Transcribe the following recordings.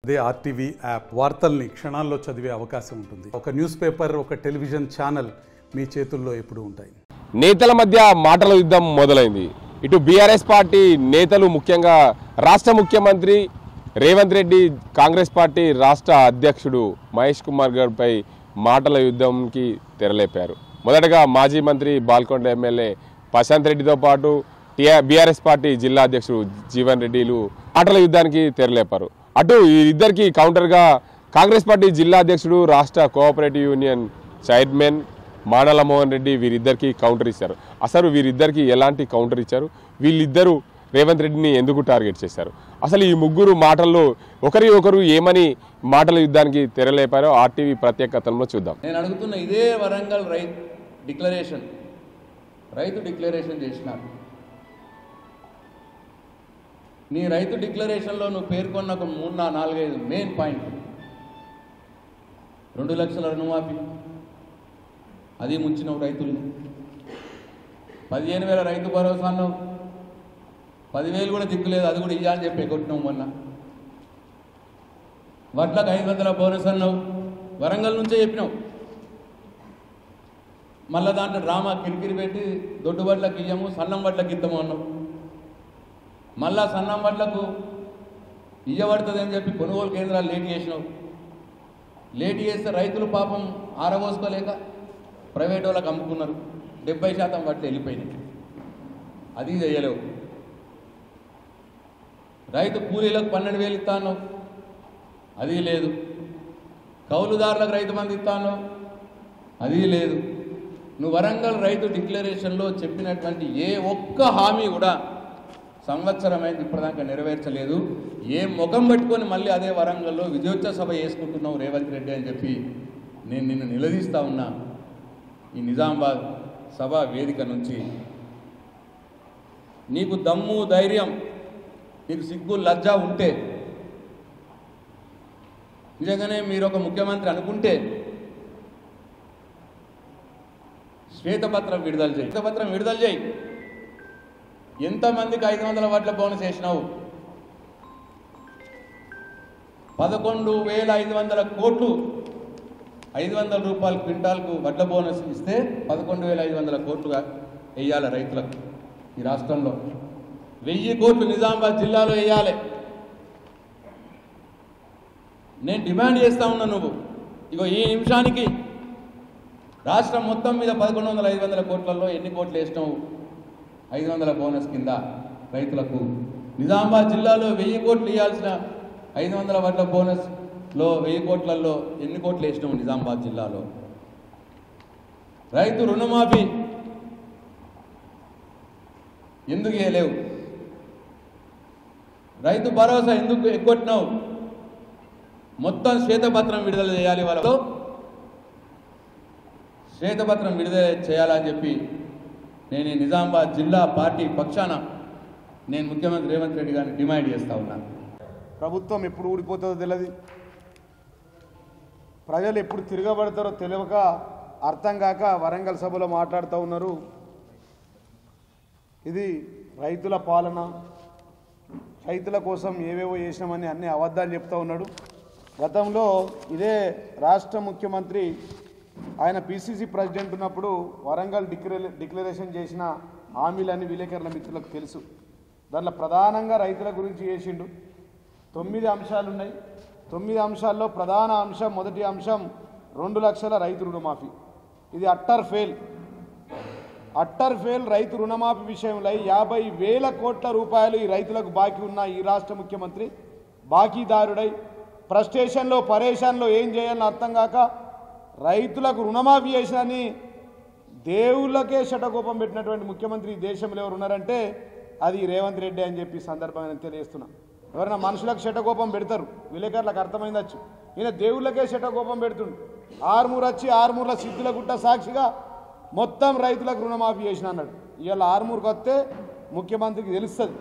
అదే RTV app వార్తల్ని క్షణాల్లో చదివే అవకాశం ఉంటుంది. ఒక న్యూస్ పేపర్, ఒక టెలివిజన్ ఛానల్ మీ చేతుల్లో ఎప్పుడూ ఉంటాయి. నేతల మధ్య మాటల యుద్ధం మొదలైంది. ఇటు బీఆర్ఎస్ పార్టీ నేతలు, ముఖ్యంగా రాష్ట్ర ముఖ్యమంత్రి రేవంత్ రెడ్డి, కాంగ్రెస్ పార్టీ రాష్ట్ర అధ్యక్షుడు మహేష్ కుమార్ గౌడ్పై మాటల యుద్ధంకి తెరలేపారు. మొదటగా మాజీ మంత్రి బాల్కొండ ఎమ్మెల్యే ప్రశాంత్ రెడ్డితో పాటు బీఆర్ఎస్ పార్టీ జిల్లా అధ్యక్షుడు జీవన్ రెడ్డిలు మాటల యుద్ధానికి తెరలేపారు. అటు ఇద్దరికి కౌంటర్గా కాంగ్రెస్ పార్టీ జిల్లా అధ్యక్షుడు, రాష్ట్ర cooperative union chairman మానల Mohan Reddy వీరిద్దరికి counter ఇచ్చారు. అసలు వీరిద్దరికి ఎలాంటి కౌంటర్ ఇచ్చారు? వీళ్ళిద్దరూ రేవంత్ రెడ్డిని ఎందుకు టార్గెట్ చేశారు? అసలు ఈ ముగ్గురు మాటల్లో ఒకరి ఒకరు ఏమని మాటల యుద్ధానికి తెరలేపారో ఆర్టీవీ ప్రత్యేక కథనంలో చూద్దాం. నేను అడుగుతున్న ఇదే వరంగల్ రైతు డిక్లరేషన్ చేసినారు. నీ రైతు డిక్లరేషన్లో నువ్వు పేర్కొన్న ఒక 3-4-5 మెయిన్ పాయింట్: 2 లక్షల రుణమాఫీ, అది ముంచినవు రైతుల్ని. 15,000 రైతు భరోసా అన్నావు, 10,000 కూడా దిక్కులేదు, అది కూడా ఇయ్యా అని చెప్పి కొట్టినావు. మొన్న వడ్లకు 500 బోనస్ అన్నావు, వరంగల్ నుంచే చెప్పినావు. మళ్ళీ దాంట్లో డ్రామా కిరికిరి పెట్టి దొడ్డు వడ్లకు ఇయ్యము, సన్నం వడ్లకు ఇద్దాము అన్నావు. మళ్ళా సన్నం వడ్లకు ఇయ్యబడుతుంది అని చెప్పి కొనుగోలు కేంద్రాలు లేట్ చేసినావు. లేట్ చేస్తే రైతులు పాపం ఆరబోసుకోలేక ప్రైవేట్ వాళ్ళకి అమ్ముకున్నారు. 70% వడ్లు వెళ్ళిపోయినాయి. అది చేయలేవు. రైతు కూలీలకు 12,000 ఇస్తాను, అది లేదు. కౌలుదారులకు రైతు మంది ఇస్తాను, అది లేదు. నువ్వు వరంగల్ రైతు డిక్లరేషన్లో చెప్పినటువంటి ఏ ఒక్క హామీ కూడా సంవత్సరమైంది ఇప్పటిదాకా నెరవేర్చలేదు. ఏ ముఖం పట్టుకొని మళ్ళీ అదే వరంగల్లో విజయోత్సవ సభ చేసుకుంటున్నావు రేవంత్ రెడ్డి అని చెప్పి నేను నిన్ను నిలదీస్తా ఉన్నా. ఈ నిజామాబాద్ సభ వేదిక నుంచి నీకు దమ్ము, ధైర్యం, నీకు సిగ్గు, లజ్జ ఉంటే, నిజంగానే మీరు ఒక ముఖ్యమంత్రి అనుకుంటే శ్వేతపత్రం విడుదల చేయి. ఎంతమందికి 500 వడ్ల బోనస్ వేసినావు? 11,500 కోట్లు, 500 రూపాయల క్వింటాల్కు వడ్ల బోనస్ ఇస్తే 11,500 కోట్లుగా వేయాలి రైతులకు. ఈ రాష్ట్రంలో 1000 కోట్లు నిజామాబాద్ జిల్లాలో వేయాలి. నేను డిమాండ్ చేస్తా ఉన్నా. నువ్వు ఇగో ఈ నిమిషానికి రాష్ట్రం మొత్తం మీద 11,500 కోట్లలో ఎన్ని కోట్లు వేసినావు 500 బోనస్ కింద రైతులకు? నిజామాబాద్ జిల్లాలో 1000 కోట్లు ఇవ్వాల్సిన 500 వడ్ల బోనస్లో 1000 కోట్లలో ఎన్ని కోట్లు వేసినావు నిజామాబాద్ జిల్లాలో? రైతు రుణమాఫీ ఎందుకు వేయలేవు? రైతు భరోసా ఎందుకు ఎగ్గొట్టినావు? మొత్తం శ్వేతపత్రం విడుదల చేయాలి. వాళ్ళతో శ్వేతపత్రం విడుదల చేయాలని చెప్పి నేను నిజామాబాద్ జిల్లా పార్టీ పక్షాన నేను ముఖ్యమంత్రి రేవంత్ రెడ్డి గారిని డిమాండ్ చేస్తూ ఉన్నాను. ప్రభుత్వం ఎప్పుడు ఊడిపోతుందో తెలియదు, ప్రజలు ఎప్పుడు తిరగబడతారో తెలియక అర్థం కాక వరంగల్ సభలో మాట్లాడుతూ ఉన్నారు. ఇది రైతుల పాలన, రైతుల కోసం ఏవేవో చేసినామని అన్ని అబద్ధాలు చెప్తూ ఉన్నాడు. గతంలో ఇదే రాష్ట్ర ముఖ్యమంత్రి ఆయన పిసిసి ప్రెసిడెంట్ ఉన్నప్పుడు వరంగల్ డిక్లరేషన్ చేసిన హామీలన్నీ విలేకరుల మిత్రులకు తెలుసు. దాంట్లో ప్రధానంగా రైతుల గురించి చేసిండు. 9 అంశాలు ఉన్నాయి. 9 అంశాల్లో ప్రధాన అంశం, మొదటి అంశం 2 లక్షల రైతు రుణమాఫీ. ఇది అట్టర్ ఫెయిల్. రైతు రుణమాఫీ విషయంలో 50,000 కోట్ల రూపాయలు ఈ రైతులకు బాకీ ఉన్న ఈ రాష్ట్ర ముఖ్యమంత్రి బాకీదారుడై ఫ్రస్ట్రేషన్లో, పరేషాన్లో ఏం చేయాలని అర్థం కాక రైతులకు రుణమాఫీ చేసినని దేవుళ్ళకే శటకోపం పెట్టినటువంటి ముఖ్యమంత్రి ఈ దేశంలో ఎవరు ఉన్నారంటే అది రేవంత్ రెడ్డి అని చెప్పి సందర్భంగా నేను తెలియజేస్తున్నా. ఎవరైనా మనుషులకు శటకోపం పెడతారు, విలేకరులకు అర్థమైందచ్చు. ఈయన దేవుళ్ళకే శటకోపం పెడుతుండు. ఆర్మూర్ వచ్చి ఆర్మూర్ల సిద్ధుల గుట్ట సాక్షిగా మొత్తం రైతులకు రుణమాఫీ చేసిన అన్నాడు. ఇవాళ ఆర్మూర్కి వస్తే ముఖ్యమంత్రికి తెలుస్తుంది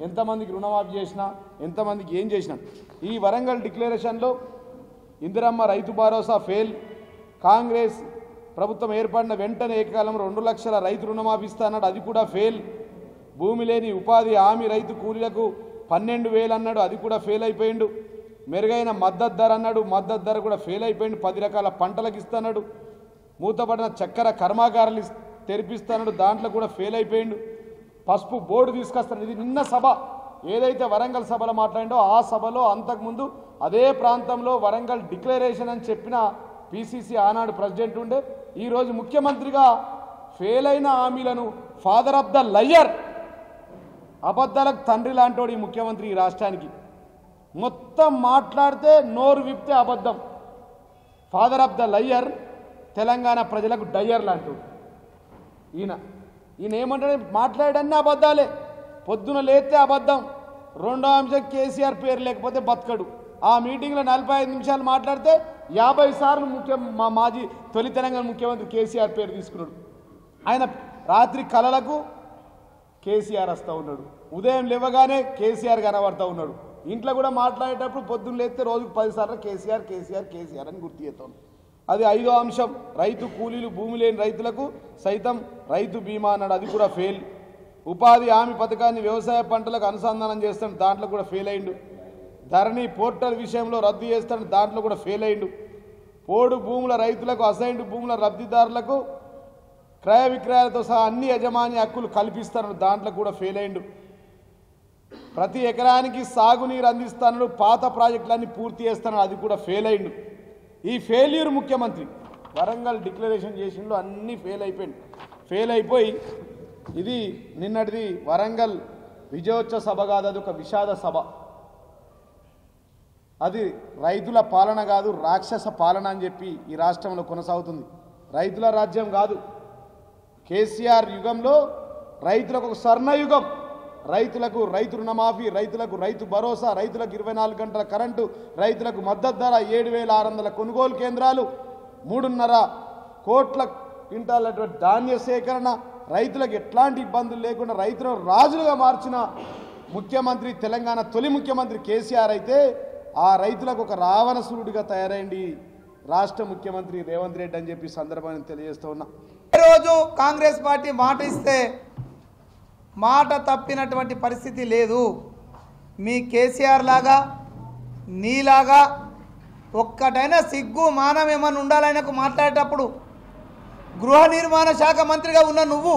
ఎంతమందికి రుణమాఫీ చేసినా, ఎంతమందికి ఏం చేసినా. ఈ వరంగల్ డిక్లరేషన్లో ఇందిరమ్మ రైతు భరోసా ఫెయిల్. కాంగ్రెస్ ప్రభుత్వం ఏర్పడిన వెంటనే ఏకకాలంలో 2 లక్షల రైతు రుణమాఫీ ఇస్తా అన్నాడు, అది కూడా ఫెయిల్. భూమి లేని ఉపాధి హామీ రైతు కూలీలకు 12,000 అన్నాడు, అది కూడా ఫెయిల్ అయిపోయిండు. మెరుగైన మద్దతు ధర అన్నాడు, మద్దతు ధర కూడా ఫెయిల్ అయిపోయింది. 10 రకాల పంటలకు ఇస్తున్నాడు. మూతపడిన చక్కెర కర్మాగారాలు తెరిపిస్తున్నాడు, దాంట్లో కూడా ఫెయిల్ అయిపోయిండు. పసుపు బోర్డు తీసుకొస్తాడు. ఇది నిన్న సభ ఏదైతే వరంగల్ సభలో మాట్లాడిండో ఆ సభలో అంతకుముందు అదే ప్రాంతంలో వరంగల్ డిక్లరేషన్ అని చెప్పిన పిసిసి ఆనాడు ప్రెసిడెంట్ ఉండే. ఈరోజు ముఖ్యమంత్రిగా ఫెయిల్ అయిన హామీలను ఫాదర్ ఆఫ్ ద లయర్, అబద్ధాలకు తండ్రి లాంటోడు ఈ ముఖ్యమంత్రి ఈ రాష్ట్రానికి. మొత్తం మాట్లాడితే నోరు విప్తే అబద్ధం. Father of the liar, Telangana ప్రజలకు డయ్యర్ లాంటోడు ఈయన ఏమంటాడు? మాట్లాడన్నీ అబద్ధాలే. పొద్దున లేస్తే అబద్ధం. రెండో అంశం కేసీఆర్ పేరు లేకపోతే బతకడు. ఆ మీటింగ్లో 45 నిమిషాలు మాట్లాడితే 50 సార్లు మా మాజీ తొలి తెలంగాణ ముఖ్యమంత్రి కేసీఆర్ పేరు తీసుకున్నాడు. ఆయన రాత్రి కలలకు కేసీఆర్ వస్తూ ఉన్నాడు, ఉదయం లేవగానే కేసీఆర్ కనబడతా ఉన్నాడు. ఇంట్లో కూడా మాట్లాడేటప్పుడు పొద్దున్న లేస్తే రోజుకు 10 సార్లు కేసీఆర్ కేసీఆర్ కేసీఆర్ అని గుర్తు చేస్తాం. అది 5వ అంశం. రైతు కూలీలు, భూమి లేని రైతులకు సైతం రైతు బీమా అన్నాడు, అది కూడా ఫెయిల్. ఉపాధి హామీ పథకాన్ని వ్యవసాయ పంటలకు అనుసంధానం చేస్తాడు, దాంట్లో కూడా ఫెయిల్ అయిండు. ధరణి పోర్టల్ విషయంలో రద్దు చేస్తాడు, దాంట్లో కూడా ఫెయిల్ అయిండు. పోడు భూముల రైతులకు, అసైన్డ్ భూముల లబ్ధిదారులకు క్రయ విక్రయాలతో సహా అన్ని యజమాని హక్కులు కల్పిస్తాడు, దాంట్లో కూడా ఫెయిల్ అయిండు. ప్రతి ఎకరానికి సాగునీరు అందిస్తాడు, పాత ప్రాజెక్టులన్నీ పూర్తి చేస్తాడు, అది కూడా ఫెయిల్ అయిండు. ఈ ఫెయిల్యూర్ ముఖ్యమంత్రి వరంగల్ డిక్లరేషన్ చేసిండు, అన్నీ ఫెయిల్ అయిపోయింది. ఫెయిల్ అయిపోయి ఇది నిన్నటిది వరంగల్ విజయోత్సవ సభ కాదు, అది ఒక విషాద సభ. అది రైతుల పాలన కాదు, రాక్షస పాలన అని చెప్పి ఈ రాష్ట్రంలో కొనసాగుతుంది. రైతుల రాజ్యం కాదు. కేసీఆర్ యుగంలో రైతులకు ఒక స్వర్ణయుగం. రైతులకు రైతు రుణమాఫీ, రైతులకు రైతు భరోసా, రైతులకు 24 గంటల కరెంటు, రైతులకు మద్దతు ధర, 7,600 కొనుగోలు కేంద్రాలు, 3.5 కోట్ల క్వింటాల ధాన్య సేకరణ, రైతులకు ఎట్లాంటి ఇబ్బందులు లేకుండా రైతులను రాజులుగా మార్చిన ముఖ్యమంత్రి తెలంగాణ తొలి ముఖ్యమంత్రి కేసీఆర్ అయితే ఆ రైతులకు ఒక రావణసురుడిగా తయారైంది రాష్ట్ర ముఖ్యమంత్రి రేవంత్ రెడ్డి అని చెప్పి సందర్భాన్ని తెలియజేస్తూ ఉన్నా. ఈరోజు కాంగ్రెస్ పార్టీ మాట ఇస్తే మాట తప్పినటువంటి పరిస్థితి లేదు. మీ కేసీఆర్ లాగా నీలాగా ఒక్కటైనా సిగ్గు మానం ఏమన్నా ఉండాలనకు మాట్లాడేటప్పుడు గృహ నిర్మాణ శాఖ మంత్రిగా ఉన్న నువ్వు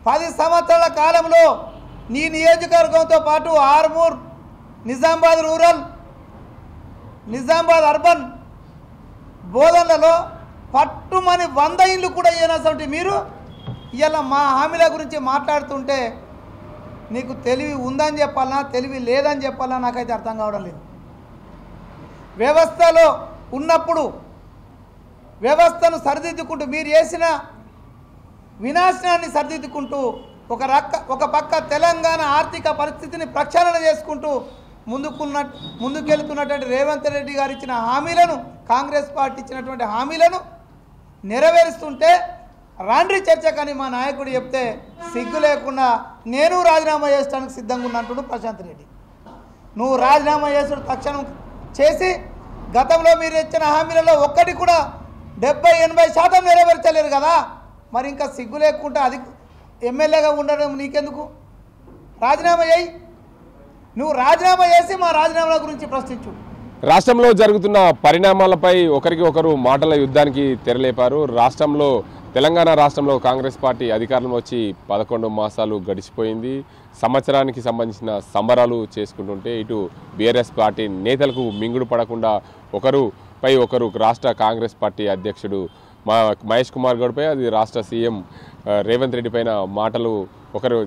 10 సంవత్సరాల కాలంలో నీ నియోజకవర్గంతో పాటు ఆర్మూర్, నిజామాబాద్ రూరల్, నిజామాబాద్ అర్బన్, బోధనలలో పట్టుమని 100 ఇళ్ళు కూడా ఇవ్వనటువంటి మీరు ఇలా మా హామీల గురించి మాట్లాడుతుంటే నీకు తెలివి ఉందని చెప్పాలన్నా తెలివి లేదని చెప్పాలన్నా నాకైతే అర్థం కావడం లేదు. వ్యవస్థలో ఉన్నప్పుడు వ్యవస్థను సరిదిద్దుకుంటూ మీరు చేసిన వినాశనాన్ని సరిదిద్దుకుంటూ ఒక పక్క తెలంగాణ ఆర్థిక పరిస్థితిని ప్రక్షాళన చేసుకుంటూ ముందుకెళ్తున్నటువంటి రేవంత్ రెడ్డి గారు ఇచ్చిన హామీలను, కాంగ్రెస్ పార్టీ ఇచ్చినటువంటి హామీలను నెరవేరుస్తుంటే రాండ్రి చర్చకని మా నాయకుడు చెప్తే సిగ్గు లేకుండా నేను రాజీనామా చేస్తానికి సిద్ధంగా ఉన్నట్టు ప్రశాంత్ రెడ్డి. నువ్వు రాజీనామా చేసుడు తక్షణం చేసి గతంలో మీరు ఇచ్చిన హామీలలో ఒక్కటి కూడా 70-80% నెరవేర్చలేరు కదా, మరి ఇంకా సిగ్గు లేకుండా అది ఎమ్మెల్యేగా ఉండడం నీకెందుకు? రాజీనామా చేయి. నువ్వు రాజీనామా చేసి మా రాజీనామా గురించి ప్రశ్నించు. రాష్ట్రంలో జరుగుతున్న పరిణామాలపై ఒకరికి ఒకరు మాటల యుద్ధానికి తెరలేపారు. తెలంగాణ రాష్ట్రంలో కాంగ్రెస్ పార్టీ అధికారంలో వచ్చి 11 మాసాలు గడిచిపోయింది. సంవత్సరానికి సంబంధించిన సంబరాలు చేసుకుంటుంటే ఇటు బీఆర్ఎస్ పార్టీ నేతలకు మింగుడు పడకుండా ఒకరుపై ఒకరు రాష్ట్ర కాంగ్రెస్ పార్టీ అధ్యక్షుడు మహేష్ కుమార్ గౌడ్పై, అది రాష్ట్ర సీఎం రేవంత్ రెడ్డి పైన మాటలు ఒకరు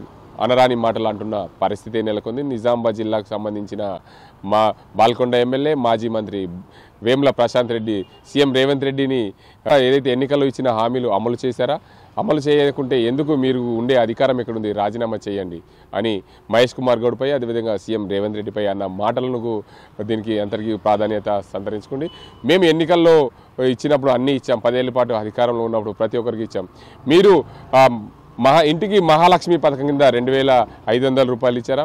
అనరాని మాటలు అంటున్న పరిస్థితి నెలకొంది. నిజామాబాద్ జిల్లాకు సంబంధించిన బాల్కొండ ఎమ్మెల్యే మాజీ మంత్రి వేముల ప్రశాంత్ రెడ్డి సీఎం రేవంత్ రెడ్డిని ఏదైతే ఎన్నికల్లో ఇచ్చిన హామీలు అమలు చేశారా, అమలు చేయకుంటే ఎందుకు మీరు ఉండే అధికారం ఎక్కడుంది, రాజీనామా చేయండి అని మహేష్ కుమార్ గౌడ్పై, అదేవిధంగా సీఎం రేవంత్ రెడ్డిపై అన్న మాటలకు దీనికి అందరికీ ప్రాధాన్యత సంతరించుకోండి. మేము ఎన్నికల్లో ఇచ్చినప్పుడు అన్నీ ఇచ్చాం, 10 ఏళ్ల పాటు అధికారంలో ఉన్నప్పుడు ప్రతి ఒక్కరికి ఇచ్చాం. మీరు ఇంటికి మహాలక్ష్మి పథకం కింద 2,500 రూపాయలు ఇచ్చారా,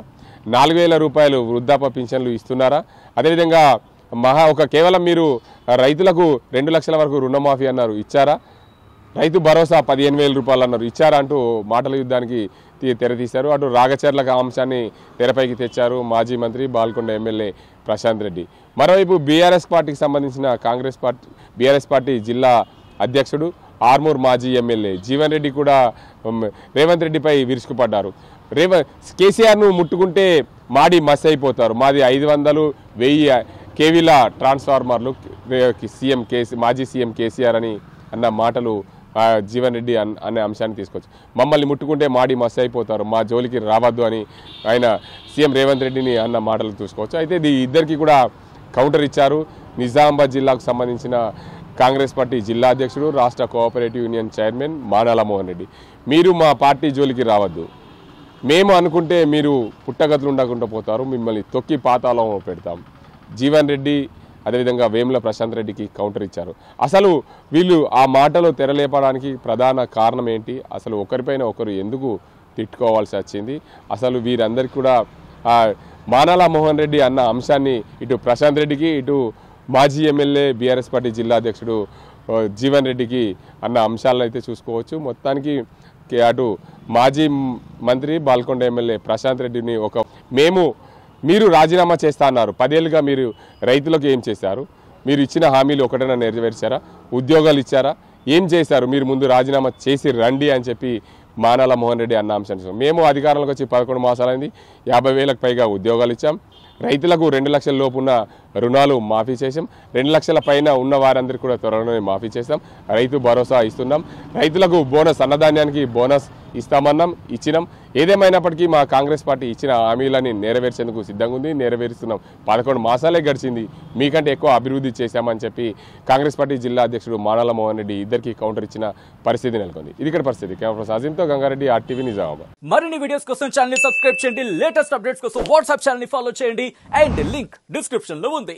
4,000 రూపాయలు వృద్ధాప్య పింఛన్లు ఇస్తున్నారా, అదేవిధంగా కేవలం మీరు రైతులకు 2 లక్షల వరకు రుణమాఫీ అన్నారు, ఇచ్చారా? రైతు భరోసా 15,000 రూపాయలు అన్నారు, ఇచ్చారా అంటూ మాటల యుద్ధానికి తెరతీశారు. అటు రాగచర్లకు అంశాన్ని తెరపైకి తెచ్చారు మాజీ మంత్రి బాల్కొండ ఎమ్మెల్యే ప్రశాంత్ రెడ్డి. మరోవైపు బీఆర్ఎస్ పార్టీకి సంబంధించిన బీఆర్ఎస్ పార్టీ జిల్లా అధ్యక్షుడు ఆర్మూర్ మాజీ ఎమ్మెల్యే జీవన్ రెడ్డి కూడా రేవంత్ రెడ్డిపై విరుచుకుపడ్డారు. కేసీఆర్ను ముట్టుకుంటే మాడి మస్ అయిపోతారు, మాది 500, 1000 కేవీల ట్రాన్స్ఫార్మర్లు మాజీ సీఎం కేసీఆర్ అని అన్న మాటలు జీవన్ రెడ్డి అనే అంశాన్ని తీసుకొచ్చు. మమ్మల్ని ముట్టుకుంటే మాడి మస్ అయిపోతారు, మా జోలికి రావద్దు అని ఆయన సీఎం రేవంత్ రెడ్డిని అన్న మాటలు చూసుకోవచ్చు. అయితే ఇద్దరికి కూడా కౌంటర్ ఇచ్చారు నిజామాబాద్ జిల్లాకు సంబంధించిన కాంగ్రెస్ పార్టీ జిల్లా అధ్యక్షుడు రాష్ట్ర cooperative union chairman Manala Mohan Reddy. మీరు మా పార్టీ జోలికి రావద్దు, మేము అనుకుంటే మీరు పుట్టగతులు ఉండకుండా పోతారు, మిమ్మల్ని తొక్కి పాతాళం పెడతాం. జీవన్ రెడ్డి అదేవిధంగా వేముల ప్రశాంత్ రెడ్డికి కౌంటర్ ఇచ్చారు. అసలు వీళ్ళు ఆ మాటలు తెరలేపడానికి ప్రధాన కారణం ఏంటి, అసలు ఒకరిపైన ఒకరు ఎందుకు తిట్టుకోవాల్సి వచ్చింది, అసలు వీరందరికీ కూడా మానాల మోహన్ రెడ్డి అన్న అంశాన్ని ఇటు ప్రశాంత్ రెడ్డికి ఇటు మాజీ ఎమ్మెల్యే బీఆర్ఎస్ పార్టీ జిల్లా అధ్యక్షుడు జీవన్ రెడ్డికి అన్న అంశాలను అయితే చూసుకోవచ్చు. మొత్తానికి అటు మాజీ మంత్రి బాల్కొండ ఎమ్మెల్యే ప్రశాంత్ రెడ్డిని మీరు రాజీనామా చేస్తా అన్నారు, 10 ఏళ్ళుగా మీరు రైతులకు ఏం చేశారు, మీరు ఇచ్చిన హామీలు ఒకటైనా నెరవేర్చారా, ఉద్యోగాలు ఇచ్చారా, ఏం చేశారు, మీరు ముందు రాజీనామా చేసి రండి అని చెప్పి మానాల మోహన్ రెడ్డి అన్న అంశాన్ని మేము అధికారంలోకి వచ్చి 11 మాసాలైంది, 50,000కు పైగా ఉద్యోగాలు ఇచ్చాం, రైతులకు 2 లక్షల లోపు ఉన్న రుణాలు మాఫీ చేసాం, 2 లక్షల పైన ఉన్న వారందరికీ కూడా త్వరలోనే మాఫీ చేస్తాం, రైతు భరోసా ఇస్తున్నాం, రైతులకు బోనస్ అన్నధాన్యానికి బోనస్ ఇస్తామన్నాం, ఇచ్చినాం. ఏదేమైనప్పటికీ మా కాంగ్రెస్ పార్టీ ఇచ్చిన హామీలని నెరవేర్చేందుకు సిద్ధంగా ఉంది, నెరవేరుస్తున్నాం. 11 మాసాలే గడిచింది, మీకంటే ఎక్కువ అభివృద్ధి చేశామని చెప్పి కాంగ్రెస్ పార్టీ జిల్లా అధ్యక్షుడు మానాల మోహన్ రెడ్డి ఇద్దరికి కౌంటర్ ఇచ్చిన పరిస్థితి నెలకొంది. ఇది ఇక్కడ పరిస్థితి. కెమెరా అజింతో గంగారెడ్డి, RTV నిజామాబాద్. మరిన్ని వీడియోస్ కోసం ఛానల్ ని సబ్స్క్రైబ్ చేయండి, లేటెస్ట్ అప్డేట్స్ కోసం వాట్సాప్ ఛానల్ ని ఫాలో చేయండి అండ్ లింక్ డిస్క్రిప్షన్ లో ఉంది.